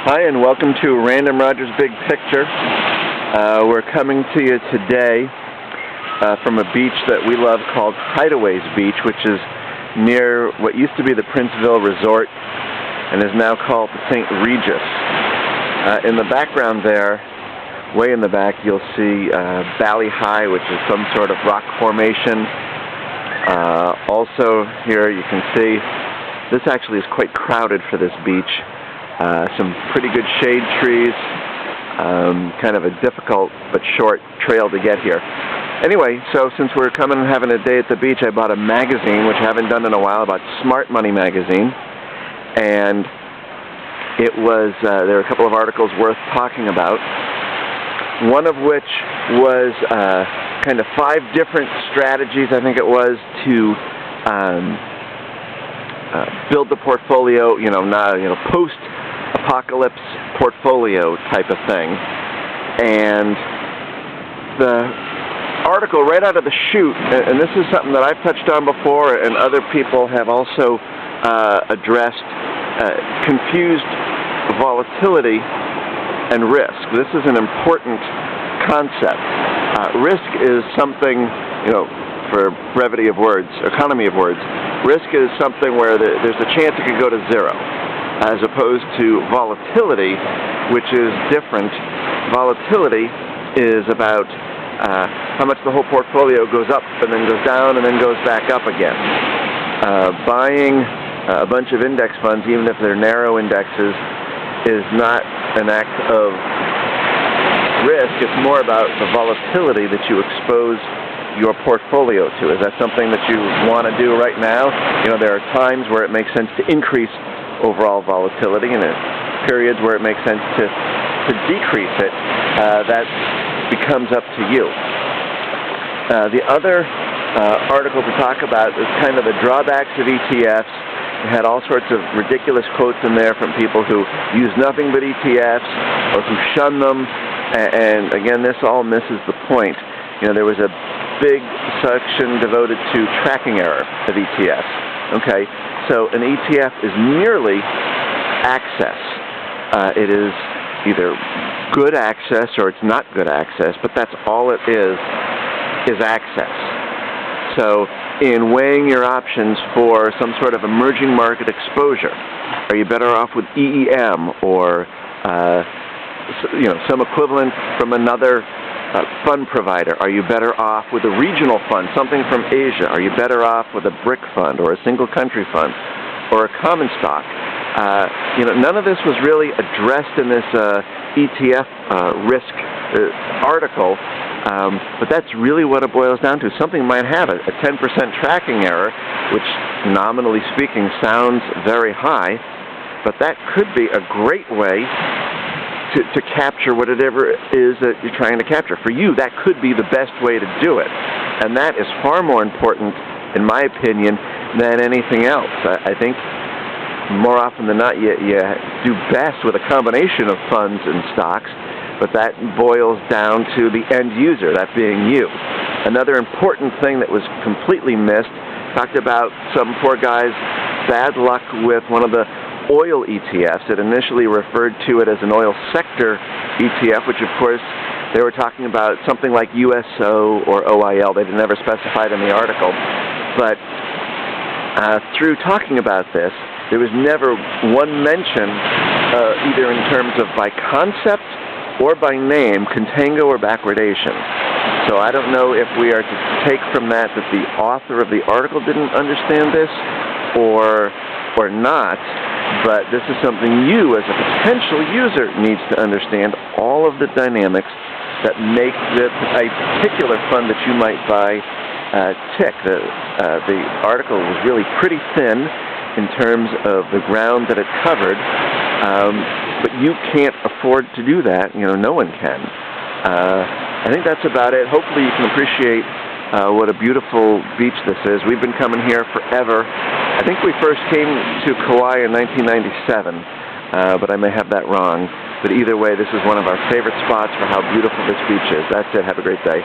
Hi, and welcome to Random Roger's Big Picture. We're coming to you today from a beach that we love called Hideaways Beach, which is near what used to be the Princeville Resort and is now called the St. Regis. In the background there, way in the back, you'll see Valley High, which is some sort of rock formation. Also here you can see this actually is quite crowded for this beach. Some pretty good shade trees, kind of a difficult but short trail to get here. Anyway, so since we're coming and having a day at the beach, I bought a magazine, which I haven't done in a while, about Smart Money magazine. And it was, there were a couple of articles worth talking about. One of which was kind of 5 different strategies, I think it was, to build the portfolio, post-apocalypse portfolio type of thing. And the article right out of the chute, and this is something that I've touched on before and other people have also addressed, confused volatility and risk. This is an important concept. Risk is something, for brevity of words, economy of words, risk is something where there's a chance it could go to zero, as opposed to volatility, which is different. Volatility is about how much the whole portfolio goes up and then goes down and then goes back up again. Buying a bunch of index funds, even if they're narrow indexes, is not an act of risk. It's more about the volatility that you expose your portfolio to. Is that something that you want to do right now? There are times where it makes sense to increase overall volatility, and periods where it makes sense to decrease it. That becomes up to you. The other article to talk about is kind of the drawbacks of ETFs. It had all sorts of ridiculous quotes in there from people who use nothing but ETFs or who shun them. And again, this all misses the point. There was a big section devoted to tracking error of ETFs. Okay, so an ETF is merely access. It is either good access or it's not good access, but that's all it is access. So in weighing your options for some sort of emerging market exposure, are you better off with EEM or some equivalent from another fund provider? Are you better off with a regional fund, something from Asia? Are you better off with a BRIC fund or a single country fund or a common stock? None of this was really addressed in this ETF risk article, but that's really what it boils down to. Something might have a 10% tracking error, which nominally speaking sounds very high, but that could be a great way to capture whatever it is that you're trying to capture. For you, that could be the best way to do it. And that is far more important, in my opinion, than anything else. I think more often than not, you do best with a combination of funds and stocks, but that boils down to the end user, that being you. Another important thing that was completely missed, talked about some poor guy's bad luck with one of the oil ETFs. It initially referred to it as an oil sector ETF, which of course they were talking about something like USO or OIL. They never specified in the article. But through talking about this, there was never one mention, either in terms of by concept or by name, contango or backwardation. So I don't know if we are to take from that the author of the article didn't understand this or not. But this is something you, as a potential user, needs to understand all of the dynamics that make a particular fund that you might buy tick. The article was really pretty thin in terms of the ground that it covered, but you can't afford to do that. No one can. I think that's about it. Hopefully you can appreciate what a beautiful beach this is. We've been coming here forever. I think we first came to Kauai in 1997, but I may have that wrong. But either way, this is one of our favorite spots for how beautiful this beach is. That's it. Have a great day.